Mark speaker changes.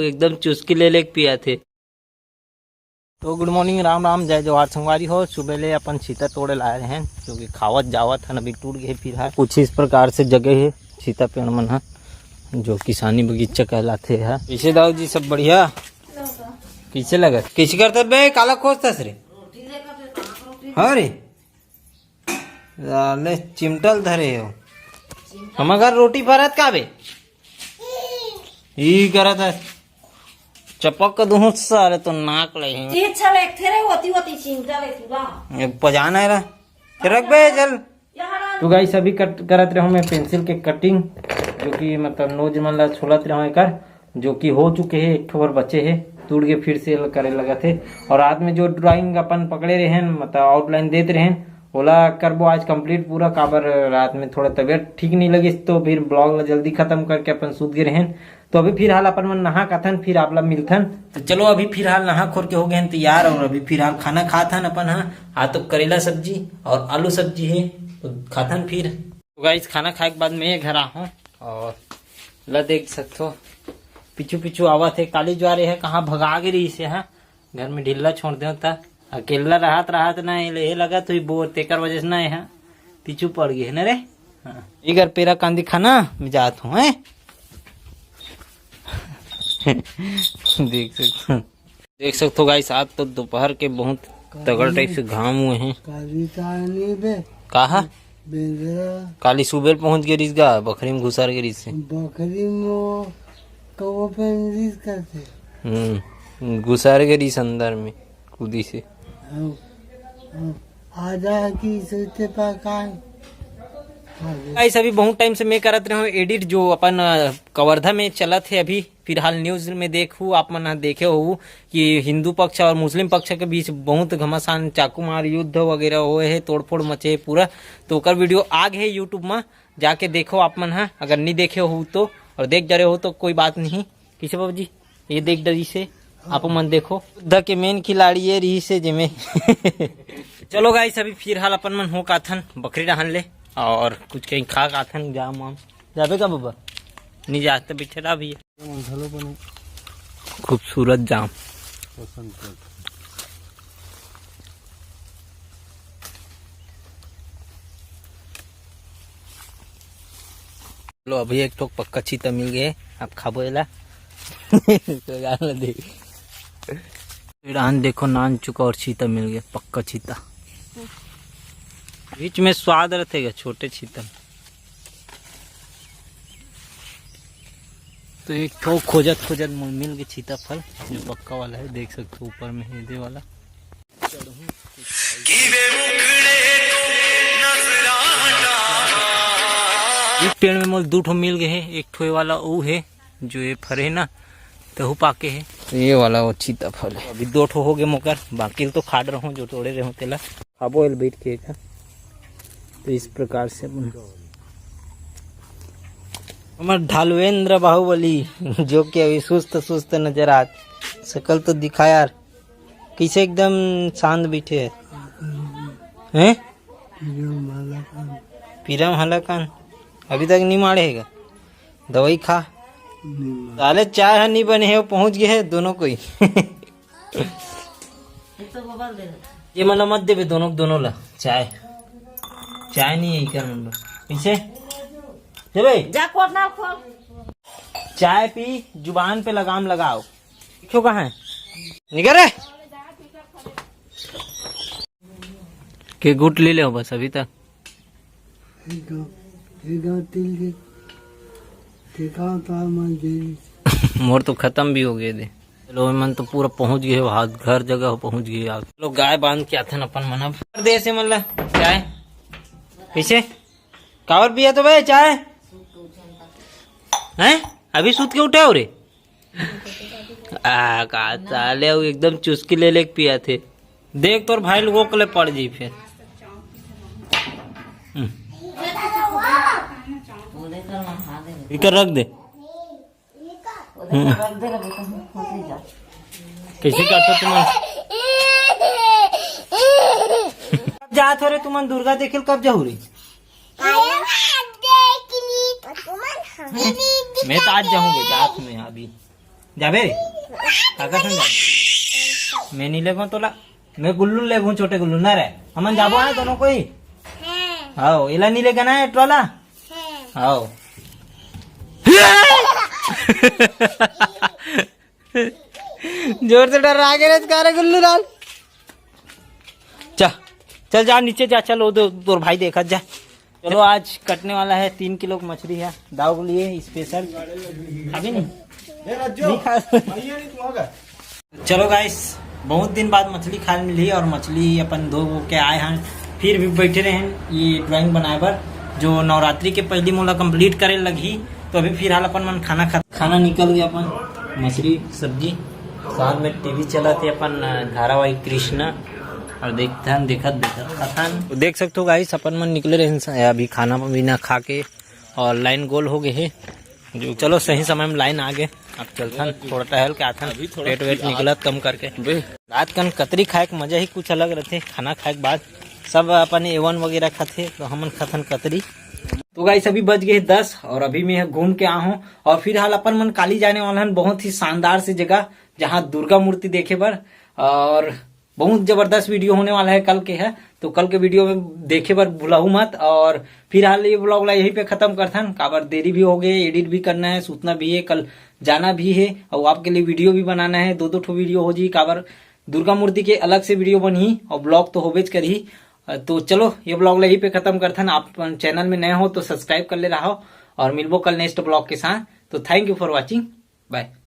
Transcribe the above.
Speaker 1: एकदम चुस्की ले ले पिया थे। तो गुड मॉर्निंग, राम राम, जय जवाहर संगवारी हो। सुबह ले अपन सीता तोड़े लाए हैं जो कि खावत जावत है, अभी टूट गए। फिर है कुछ इस प्रकार से जगह है सीता पेड़ मन है जो किसानी बगीचा कहलाते है। पीछे दाऊ जी सब बढ़िया पीछे लगा किसी करते बे काला खोजता रे। हाँ रे चिमटल धरे हो हम घर रोटी भरत का बे ई करत है चपक दूं सारे तो नाक ले पजाना है रख बे चल। तो गाइस अभी करत रहे मैं पेंसिल के कटिंग जो कि मतलब नोज मन ला छोलत रहे कर जो कि हो चुके हैं। एक ठोर बचे हैं टूट के फिर से करे लगा थे। और रात में जो ड्राइंग अपन पकड़े रहे मतलब आउटलाइन देते रहे ओला करबो आज कंप्लीट पूरा। काबर रात में थोड़ा तबीयत ठीक नहीं लगी तो फिर ब्लॉग जल्दी खत्म करके अपन सूत गए रहे। तो अभी फिलहाल अपन मन नहा खाथन फिर आप लोग मिलथन। तो चलो अभी फिलहाल नहा खोर के हो गए तैयार और अभी फिलहाल खाना खाथन अपन। हाँ तो करेला सब्जी और आलू सब्जी है तो खाथन। फिर तो गाइस खाना खाए के बाद मैं घर आ हूँ और ला देख सकते हो पीछू पीछू आवा थे काली ज्वारे है कहाँ भगा गई रही से। हाँ घर में ढीला छोड़ दे अकेला राहत ना ये लगा तो बोर तेकर वजह से ना है पीछू पड़ गई है ना रे। हाँ इधर पेरा कांदी खाना मैं जात हूँ देख सकते हो गाइस आज तो दोपहर के बहुत तगड़ टाइप से घाम हुए हैं। कहा काली सुबह पहुंच गए रिस गा बकरी में घुसार के रिस से बकरी में घुसार के रिस अंदर में कूदी से आजा की सोचते गाइस अभी बहुत टाइम से मैं करत रहा हूँ एडिट जो अपन कवर्धा में चला थे। अभी फिलहाल न्यूज में देखू आप मन देखे हो कि हिंदू पक्ष और मुस्लिम पक्ष के बीच बहुत घमासान चाकू मार युद्ध वगैरह हुए है तोड़फोड़ मचे पूरा। तो ओकर वीडियो आ गए यूट्यूब में जाके देखो आप मन। अगर नहीं देखे हो तो और देख जा रहे हो तो कोई बात नहीं किसे बाबू जी ये देख डरी से आप मन देखो युद्ध के मेन खिलाड़ी ये रही से जिमे चलो गाइस अभी फिलहाल अपन मन हो काथन बकरी डाहन ले और कुछ कहीं खा काथन जाम वाम जाबे का बाबा नहीं जाते बिछड़ा भी खूबसूरत जाम लो अभी एक ठोक पक्का चीता मिल गए आप खाबो एला देखो नान चुका और चीता मिल गया पक्का चीता बीच में स्वाद रहेगा छोटे चीता। तो एक तो खोजत मिल गया चीता फल जो पक्का वाला है देख सकते हो ऊपर में है दे वाला। एक पेड़ में मोल दो ठो मिल गए है एक ठो वाला वो है जो ये फर है ना तो पाके है तो ये वाला वो चीता फल है। अभी दो ठो हो गए मोकर बाकी तो खाड़ रहा हूँ जो तोड़े रहे तेला खाबो एल बैठ के तो इस प्रकार से हमारे ढालवेंद्र बाहुबली जो कि अभी सुस्त नजर आ शकल तो दिखा यार कैसे एकदम शांत बैठे हैं पीरम हलाकान अभी तक नहीं मारे है दवाई खा साले चाय नहीं बने है पहुंच गए है दोनों को ही ये मला मत देवे दोनों ला चाय नहीं है क्या नंबर पीछे जा खोल चाय पी जुबान पे लगाम लगाओ क्यों कहाँ है निकल रे के गुट ले लो बस अभी तक मोर तो खत्म भी हो गए थे। चलो मन तो पूरा पहुंच गए हाथ घर जगह पहुंच गए आप लोग गाय बांध के आथे अपन मना दे से मतलब चाय पीछे कावर पिया तो भाई चाय हैं अभी सूत के उठे हो रे साले एकदम चुस्की ले ले पिया थे देख तोर भाई लोगों के लिए पड़ जी फिर इकर रख दे कैसे करते तुम जा थोड़े तुम दुर्गा देखिल कब जाऊ रे मैं तो आज जाऊंगी रात में अभी जाबे काका संग जा मैं नहीं लेगो तोला मैं गुल्लू लेगू छोटे गुल्लू ना रे हमन जाबो है दोनों कोई आओ इला नहीं लेगा ना ट्रोला आओ जोर से डर आ गया रे गुल्लू लाल चल जा नीचे जा चल वो तोर भाई देखा जा चलो आज कटने वाला है 3 किलो की मछली है दाव के लिए स्पेशल अभी नहीं खा चलो गाइस बहुत दिन बाद मछली खाने मिली और मछली अपन धो के आए हैं फिर भी बैठे रहे हैं ये ड्राइंग बनाए पर जो नवरात्रि के पहली मोला कंप्लीट करे लगी तो अभी फिलहाल अपन मन खाना निकल गया अपन मछली सब्जी साथ में टीवी चला थे अपन धारावाहिक कृष्णा और देखत देख सकते हो गाइस अपन मन निकले रहे अभी खाना पीना खा के और लाइन गोल हो गए है जो चलो सही समय में लाइन आ गए अब चलथन थोड़ा टहल के आथन पेट वेट निकलत कम करके रात कन कतरी खाए के मजा ही कुछ अलग रहते खाना खाए के बाद सब अपन एवन वगैरह खाते तो हमन खाथन कतरी तो गाइस अभी बज गए 10 और अभी मैं घूम के आया हूँ और फिलहाल अपन मन काली जाने वाला है बहुत ही शानदार सी जगह जहाँ दुर्गा मूर्ति देखे पर और बहुत जबरदस्त वीडियो होने वाला है कल के है तो कल के वीडियो में देखे पर भूलाऊ मत और फिलहाल ये ब्लॉग ला यहीं पे खत्म करथन काबर देरी भी हो गई एडिट भी करना है सूचना भी है कल जाना भी है और आपके लिए वीडियो भी बनाना है 2-2 ठो वीडियो हो जी काबर दुर्गा मूर्ति के अलग से वीडियो बनी और ब्लॉग तो होबेज करी तो चलो ये ब्लॉग ला यहीं पे खत्म करथन आप चैनल में नए हो तो सब्सक्राइब कर ले रहा हो और मिलबो कल नेक्स्ट ब्लॉग के साथ तो thank you for watching bye.